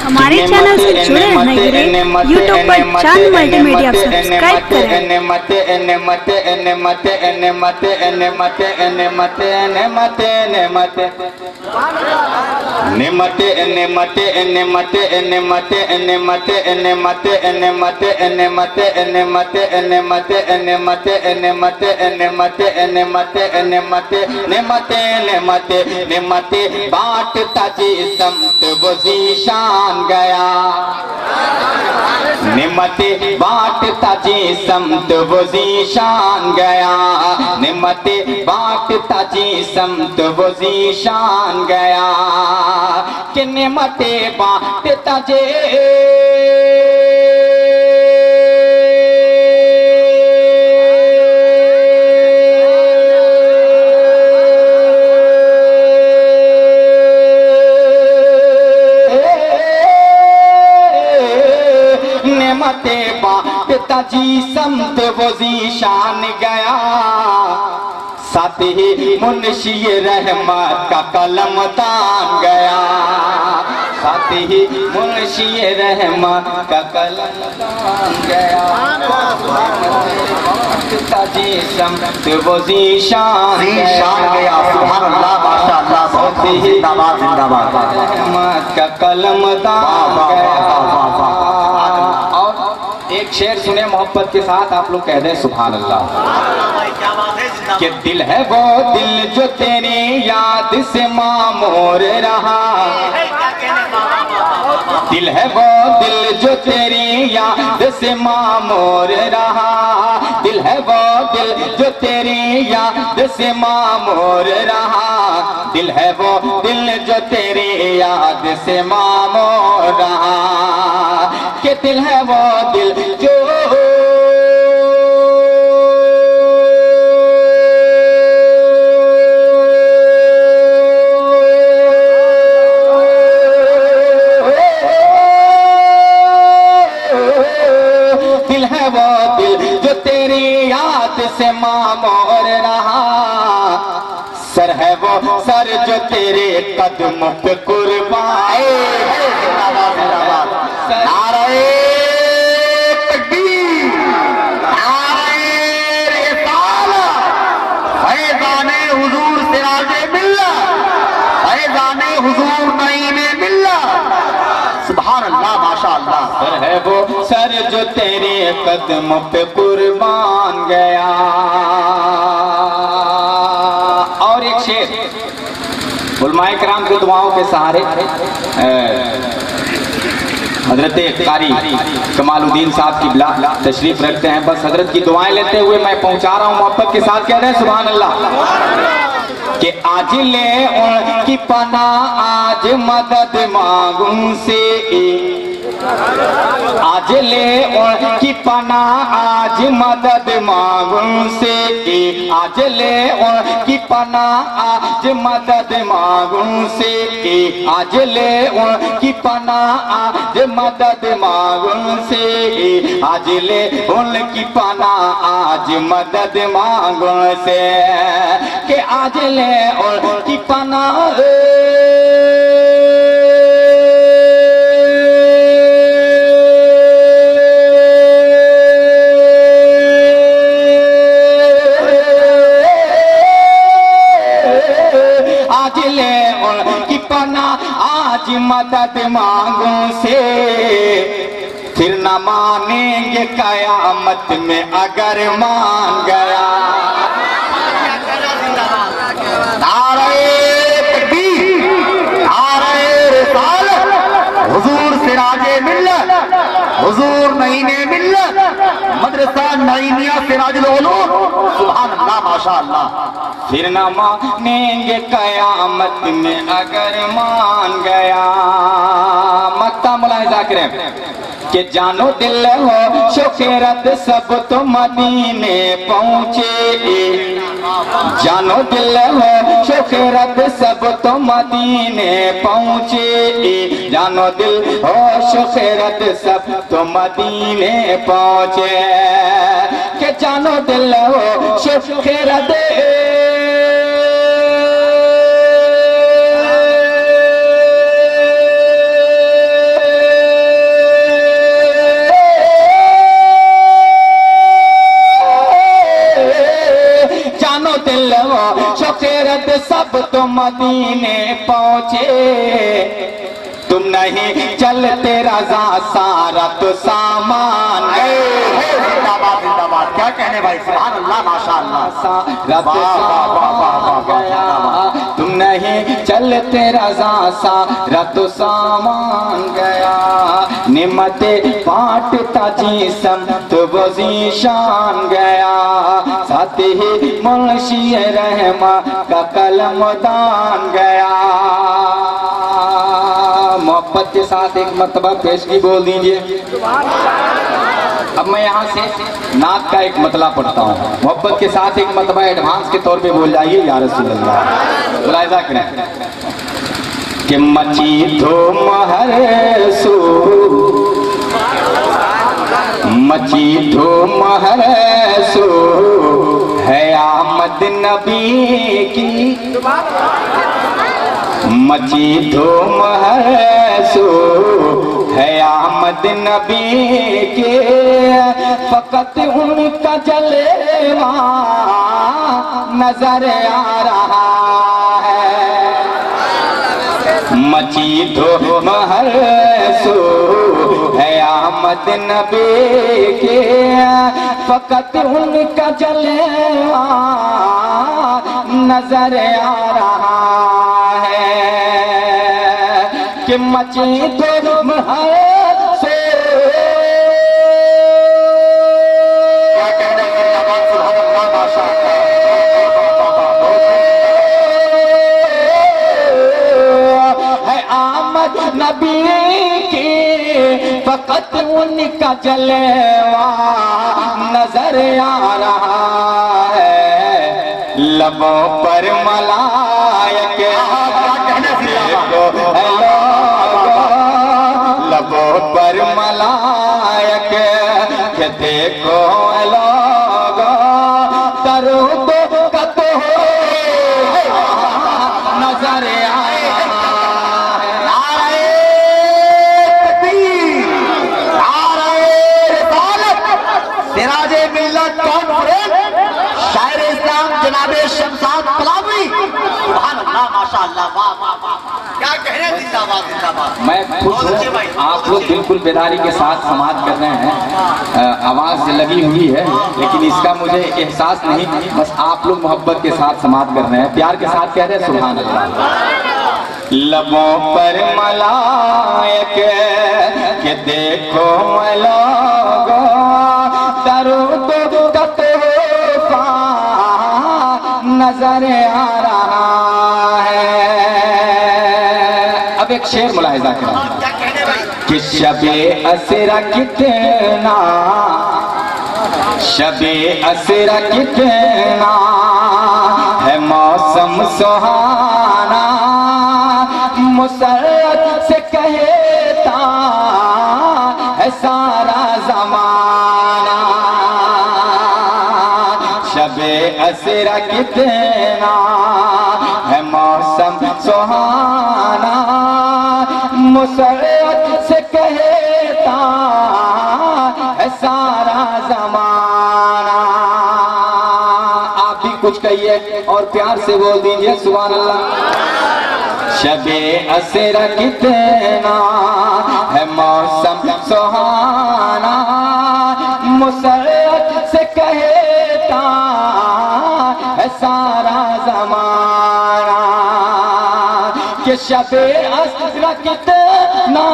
हमारे चैनल से जुड़े रहने के लिए यूट्यूब पर चांद मल्टीमीडिया सब्सक्राइब करें। बांटता जी समत वो ज़ीशान गया, निमते बांटता जी समत वो ज़ीशान गया, निमते बांटता जी समत वो ज़ीशान गया, कि निमते बांटता जी जी समत वो ज़ीशान गया, साथ ही मुंशी रहमत का कलम तान गया, साथ ही मुंशी रहमत का कलम तान गया, जी समत वो ज़ीशान गया। सुभान अल्लाह, माशाअल्लाह, बहुत ही जिंदाबाद जिंदाबाद, रहमत का कलम तान गया। एक शेर सुने मोहब्बत के साथ, आप लोग कह दें सुभान अल्लाह। कि दिल है वो दिल जो तेरी याद से मामूर रहा, दिल है वो दिल जो तेरी याद से मामूर रहा, दिल है वो दिल जो तेरी याद से मामूर रहा, दिल है वो दिल जो तेरी याद से मामूर रहा, कि दिल है वो दिल जो दिल है वो दिल जो तेरी याद से मामूर रहा, सर है वो सर जो तेरे कदमों पे कुर्बान, नारे तकबीर, नारे रिसालत, फैज़ाने हुजूर सिराजे मिल्लत, फैज़ाने हुजूर नईमे मिल्लत। सुभान अल्लाह, माशाअल्लाह। सर है वो सर जो तेरे कदमों पे कुर्बान गया। और एक शेर उलमाए किराम की दुआओं के सहारे हजरत कारी कमालुद्दीन साहब की बिला तशरीफ रखते हैं। बस हजरत की दुआएं लेते हुए मैं पहुंचा रहा हूं, मोहब्बत के साथ कह रहे हैं सुभान अल्लाह। कि आज ले उनकी पना आज मदद मांगूं से, आज ले उनकी पना आज मदद मांगूं से, आज ले उनकी पना आज मदद मांगूं से, आज ले उनकी पना आज मदद मांगूं से, आज ले उनकी पना आज मदद मांगूं से, कि आज ले उनकी पना आज मदद मांगूं से, फिर न मानेंगे कयामत में अगर मान गया। नारे तकबीर, नारे रिसालत, हुजूर सिराजे मिल्लत, हुजूर नईमे मिल्लत, मदरसा नईमिया सिराजुल उलूम। सुभान अल्लाह, माशाअल्लाह। फिर न मानेंगे कयामत में अगर मान गया। मक्ता मुलाहिजा करें कि जानो दिल हो शुक्रत सब तो मदीने पहुँचे, जानो दिल हो शुक्रत सब तो मदीने पहुँचे, जानो दिल हो शुक्रत सब तो मदीने पहुँचे, कि जानो दिल हो शुक्रत मदीने पहुँचे, तुम नहीं चलते रजा सारा तो सामान। जिंदाबाद जिंदाबाद, क्या कहने भाई, सुभान अल्लाह माशाअल्लाह। तुम नहीं चलते रजा सारा तो सामान गया, निमते पाटता जिसम तो वजीशान गया, साथ ही मुंशी रहमा का कलमदान गया। मोहब्बत के साथ एक मर्तबा पेशगी बोल दीजिए। अब मैं यहाँ से नात का एक मतला पढ़ता हूँ, मोहब्बत के साथ एक मर्तबा एडवांस के तौर पे बोल जाइए या रसूल अल्लाह। मुलाहिजा करें कि मची धूम हर सू, मची धूम हर सू है आमद नबी की, मची धूम है सो है आमद नबी के, फकत उनका जलवा नजर आ रहा है। मची धूम है सो है आमद नबी के, फकत उनका जलवा नजर आ रहा है कि मची धूम है से। क्या कहने जिंदाबाद, सुभान अल्लाह माशाअल्लाह। है आमद नबी की, फकत उनका जलवा नजर आ रहा है, लबों पर मलायक लबों पर मलायक के देखो लोग, दरूद का तो नजर आए। नारे तकबीर, नारे रिसालत, सिराजे मिल्लत कॉन्फ्रेंस, शायर इस्लाम जनाबे शमशाद कलामी, सुभान अल्लाह माशाअल्लाह, वाह वाह वाह, क्या कहने, जिंदाबाद जिंदाबाद। मैं खुश हूँ, आप लोग बिल्कुल बेदारी के साथ समाज कर रहे हैं, आवाज लगी हुई है, लेकिन इसका मुझे एहसास नहीं, बस आप लोग मोहब्बत के साथ समाज कर रहे हैं, प्यार के साथ कह रहे हैं सुभान अल्लाह। लबों पर मलायक के देखो लोगो, दरूद का तोहफा नजर आ रहा है। अब एक शेर मुलाहिजा करें क्या कहने भाई, कि शबे असरा कितना, शबे असरा कितना है मौसम सुहाना, मुसर्रत से कहता है सारा जमाना। शबे असरा कितना है मौसम सुहाना, मुसर्रत से कहता है सारा जमाना। आप भी कुछ कहिए और प्यार से बोल दीजिए सुभान अल्लाह। शबे असरा कितना है मौसम सुहाना, मुसर्रत से कहता है सारा जमाना कि शबे असरा कितना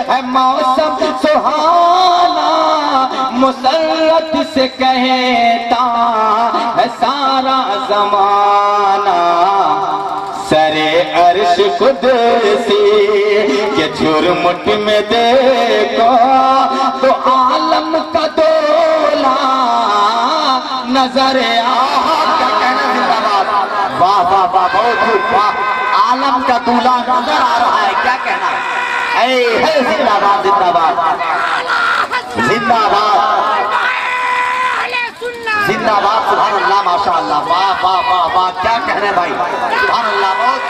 है मौसम सुहाना, मुसर्रत से कहता है सारा जमाना। सरे अर्श कुदसी के झुरमुट में देखो तो आलम का दोला नजर आ। क्या कहना, जिंदाबाद, वाह वाह वाह, बहुत खूब, वाह, आलम का दूल्हा नजर आ रहा है, क्या कहना है, जिंदाबाद जिंदाबाद जिंदाबाद जिंदाबाद, सुभान अल्लाह माशाअल्लाह, वाह वाह वाह वाह, क्या कहने भाई, सुभान अल्लाह, बहुत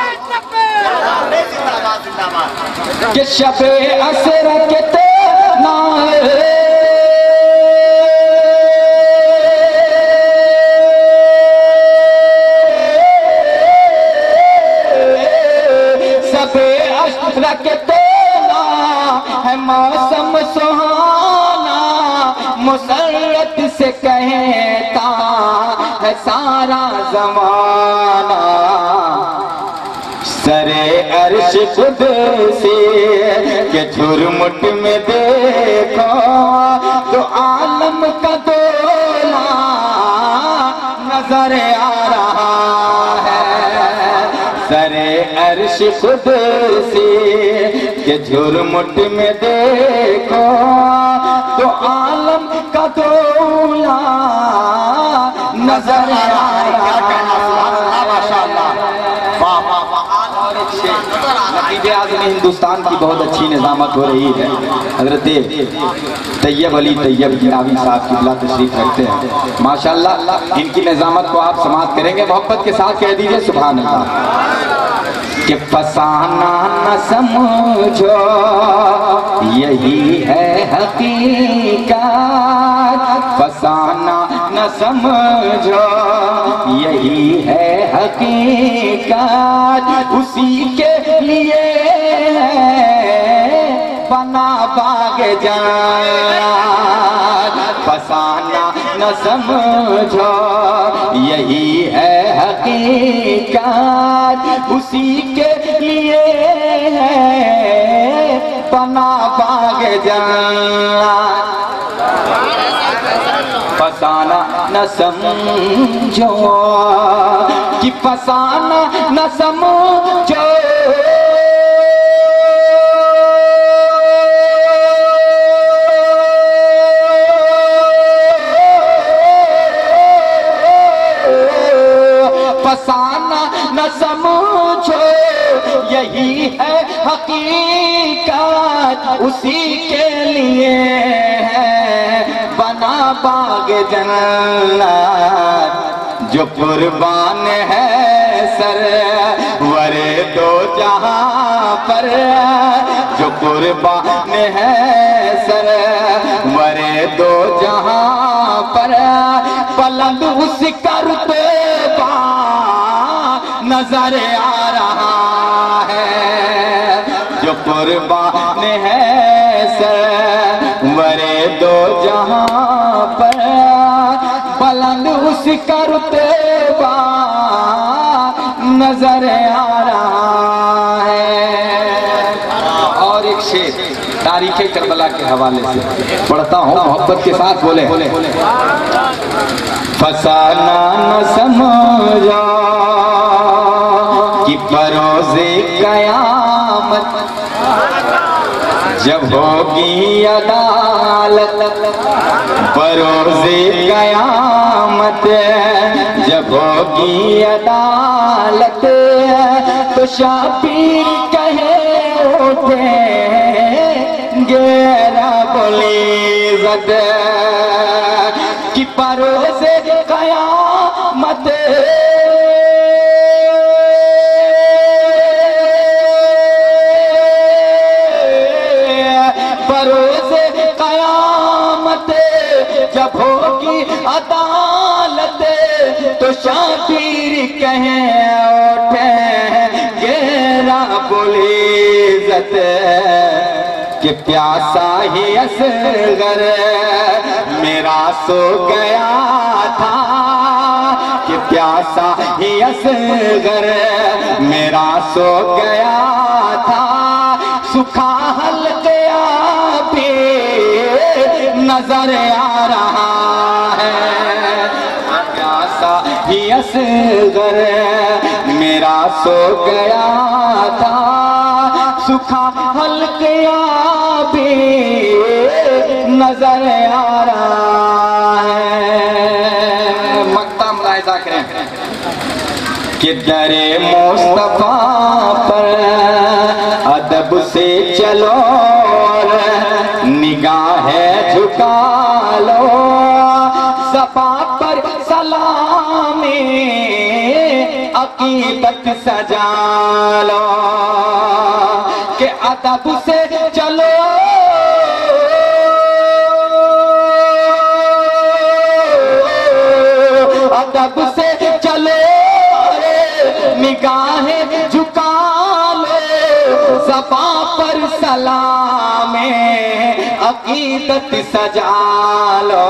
कि शबे असर के तो ना शबे असर के तो ना है मौसम सुहाना, मुसर्रत से कहता है सारा जमाना। सरे अर्श खुद से के झुरमुट में देखो तो आलम का दोला नजर आ रहा है। सरे अर्श खुद से के झुरमुट में देखो तो आलम का दोला नजर आ रहा है। नकीब आज़म हिंदुस्तान की बहुत अच्छी निजामत हो रही है। हजरत तैयब अली तैयब गिलावी साहब किबला तशरीफ रखते हैं माशाल्लाह। इनकी निजामत को आप समाअत करेंगे, मोहब्बत के साथ कह दीजिए सुभान अल्लाह। कि फसाना न समझो यही है हकीकत, फसाना न समझो यही है हकीकत, उसी के लिए बना बाग जान। फसाना न समझो यही है हकीकत, उसी के लिए बना बाग जान। फसाना न समझो कि फसाना न समझो फसाना न समझो यही है हकीकत, उसी के लिए है बना बाग जन्नत। जो कुर्बान है सर वरे दो जहां पर, जो कुर्बान है सर वरे दो जहां पर, पलंग उसका रुतबा नजर आ रहा है। जो कुर्बान है सर वरे दो जहां पर, बुलंद उसका रुतबा नजर आ रहा है। और एक शेर तारीख करबला के हवाले से पढ़ता हूँ, मोहब्बत के साथ बोले। फसाना न समझो कि बरोज़े कयामत जब होगी अदालत, बरोज़े कयामत जब होगी अदालत, तो शाबीर कहे उठेंगे रब्बुल इज़्ज़त कि बरोज़े कयामत बरोज़े कयामत जब होगी अदालत, तो शाबीर कहे उठेंगे रब्बुल इज़्ज़त कि प्यासा ही असगर मेरा सो गया था, कि प्यासा ही असगर मेरा सो गया था, सुखा हल गया भी नजर आ रहा है। प्यासा ही असगर मेरा सो गया था, सुखा हल गया भी नजर आ रहा है। मक्ता मुलाहिजा करें कि दरे मुस्तफा पर अदब से चलो, निगाहें झुका लो, सफा पर सलामी अकीदत सजा लो के अदब से चलो अदब से चलो निगाहें झुका लो ज़बां पर सलाम अकीदत सजा लो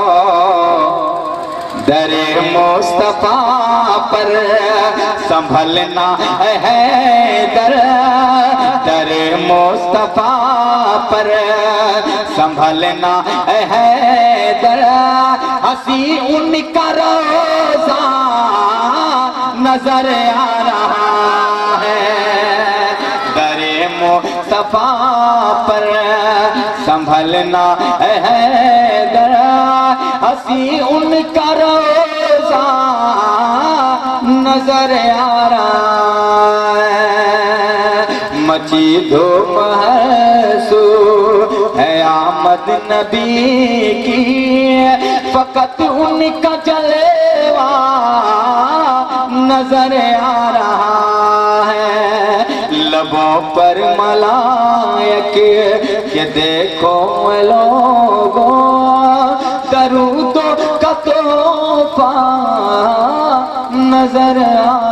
दरे मुस्तफा पर संभलना है दरे मुस्तफा पर संभलना है हंसी उनका रोज़ा नजर आ रहा है दरे मुस्तफा पर संभलना है हंसी उनका रोज़ा नजर आ रहा है मची धूम हंसू है आमद नबी की फकत उनका जलवा नजर आ रहा है लबों पर मलायक के देखो लोगों दरूदों का तोहफा नजर आ